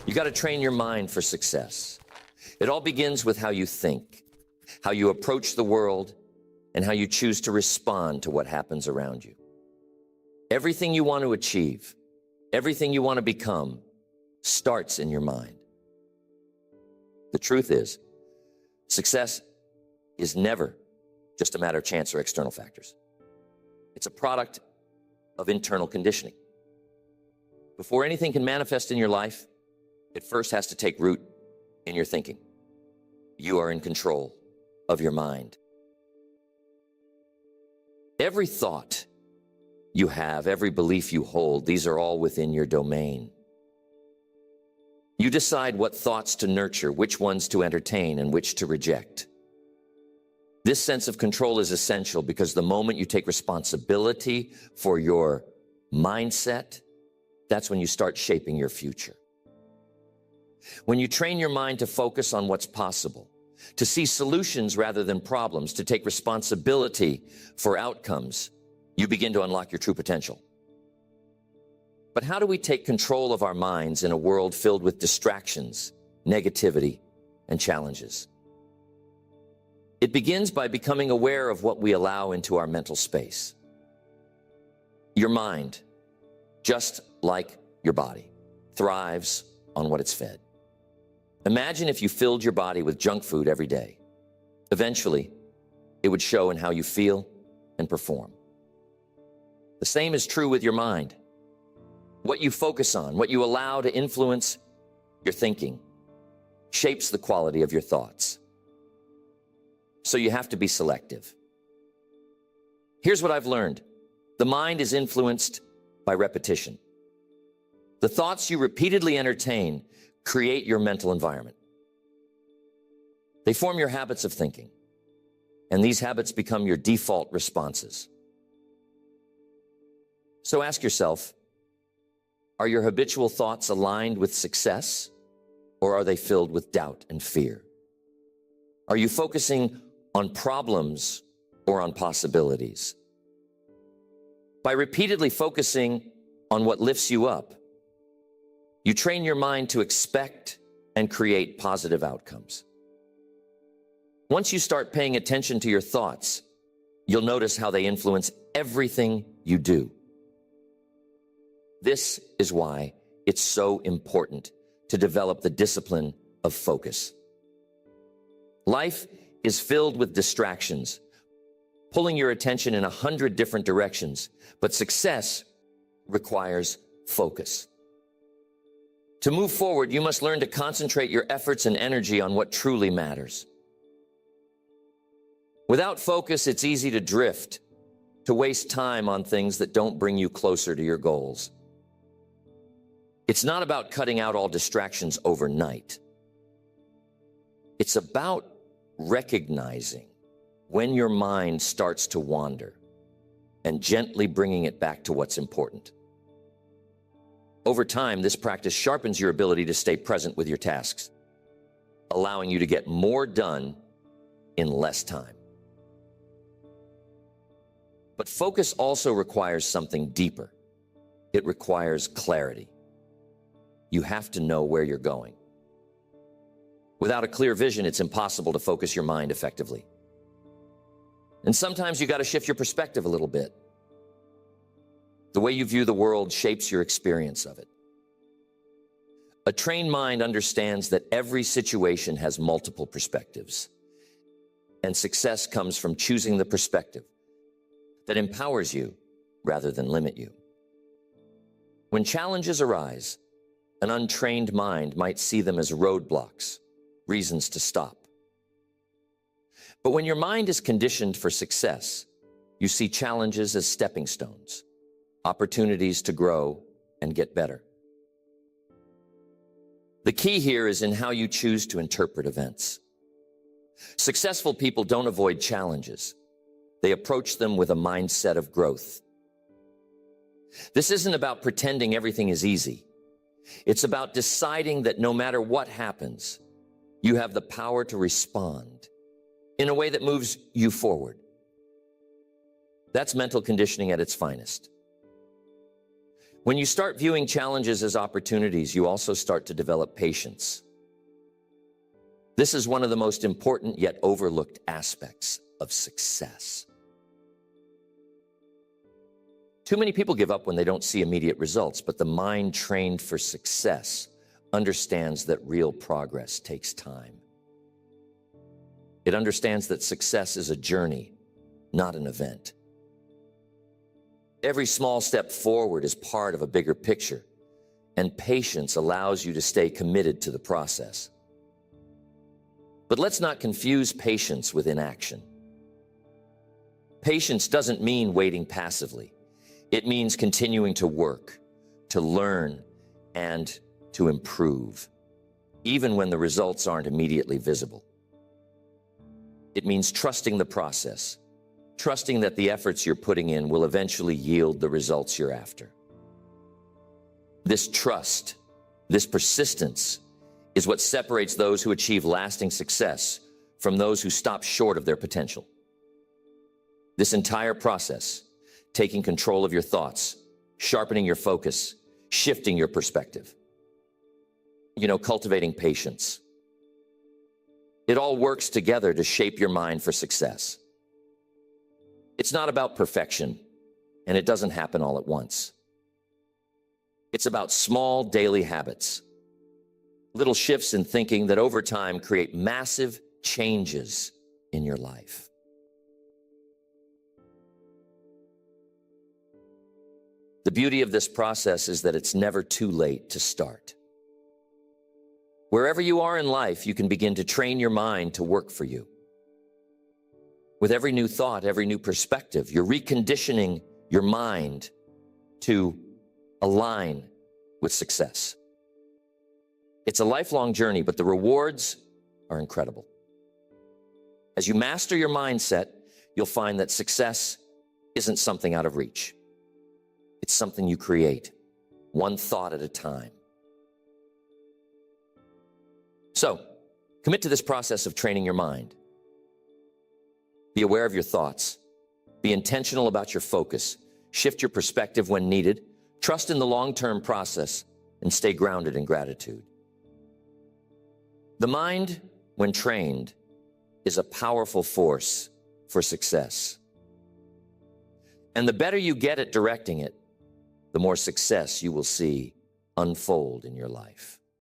You got to train your mind for success. It all begins with how you think, how you approach the world, and how you choose to respond to what happens around you. Everything you want to achieve, everything you want to become, starts in your mind. The truth is, success is never just a matter of chance or external factors. It's a product of internal conditioning. Before anything can manifest in your life, it first has to take root in your thinking. You are in control of your mind. Every thought you have, every belief you hold, these are all within your domain. You decide what thoughts to nurture, which ones to entertain, and which to reject. This sense of control is essential because the moment you take responsibility for your mindset, that's when you start shaping your future. When you train your mind to focus on what's possible, to see solutions rather than problems, to take responsibility for outcomes, you begin to unlock your true potential. But how do we take control of our minds in a world filled with distractions, negativity, and challenges? It begins by becoming aware of what we allow into our mental space. Your mind, just like your body, thrives on what it's fed. Imagine if you filled your body with junk food every day. Eventually, it would show in how you feel and perform. The same is true with your mind. What you focus on, what you allow to influence your thinking, shapes the quality of your thoughts. So you have to be selective. Here's what I've learned. The mind is influenced by repetition. The thoughts you repeatedly entertain create your mental environment. They form your habits of thinking, and these habits become your default responses. So ask yourself, are your habitual thoughts aligned with success, or are they filled with doubt and fear? Are you focusing on problems or on possibilities? By repeatedly focusing on what lifts you up, you train your mind to expect and create positive outcomes. Once you start paying attention to your thoughts, you'll notice how they influence everything you do. This is why it's so important to develop the discipline of focus. Life is filled with distractions, pulling your attention in 100 different directions, but success requires focus. To move forward, you must learn to concentrate your efforts and energy on what truly matters. Without focus, it's easy to drift, to waste time on things that don't bring you closer to your goals. It's not about cutting out all distractions overnight. It's about recognizing when your mind starts to wander and gently bringing it back to what's important. Over time, this practice sharpens your ability to stay present with your tasks, allowing you to get more done in less time. But focus also requires something deeper. It requires clarity. You have to know where you're going. Without a clear vision, it's impossible to focus your mind effectively. And sometimes you got to shift your perspective a little bit. The way you view the world shapes your experience of it. A trained mind understands that every situation has multiple perspectives, and success comes from choosing the perspective that empowers you rather than limit you. When challenges arise, an untrained mind might see them as roadblocks, reasons to stop. But when your mind is conditioned for success, you see challenges as stepping stones, opportunities to grow and get better. The key here is in how you choose to interpret events. Successful people don't avoid challenges. They approach them with a mindset of growth. This isn't about pretending everything is easy. It's about deciding that no matter what happens, you have the power to respond in a way that moves you forward. That's mental conditioning at its finest. When you start viewing challenges as opportunities, you also start to develop patience. This is one of the most important yet overlooked aspects of success. Too many people give up when they don't see immediate results, but the mind trained for success understands that real progress takes time. It understands that success is a journey, not an event. Every small step forward is part of a bigger picture, and patience allows you to stay committed to the process. But let's not confuse patience with inaction. Patience doesn't mean waiting passively. It means continuing to work, to learn, and to improve, even when the results aren't immediately visible. It means trusting the process, trusting that the efforts you're putting in will eventually yield the results you're after. This trust, this persistence, is what separates those who achieve lasting success from those who stop short of their potential. This entire process, taking control of your thoughts, sharpening your focus, shifting your perspective, cultivating patience. It all works together to shape your mind for success. It's not about perfection, and it doesn't happen all at once. It's about small daily habits, little shifts in thinking that over time create massive changes in your life. The beauty of this process is that it's never too late to start. Wherever you are in life, you can begin to train your mind to work for you. With every new thought, every new perspective, you're reconditioning your mind to align with success. It's a lifelong journey, but the rewards are incredible. As you master your mindset, you'll find that success isn't something out of reach. It's something you create, one thought at a time. So, commit to this process of training your mind. Be aware of your thoughts. Be intentional about your focus. Shift your perspective when needed. Trust in the long-term process and stay grounded in gratitude. The mind, when trained, is a powerful force for success. And the better you get at directing it, the more success you will see unfold in your life.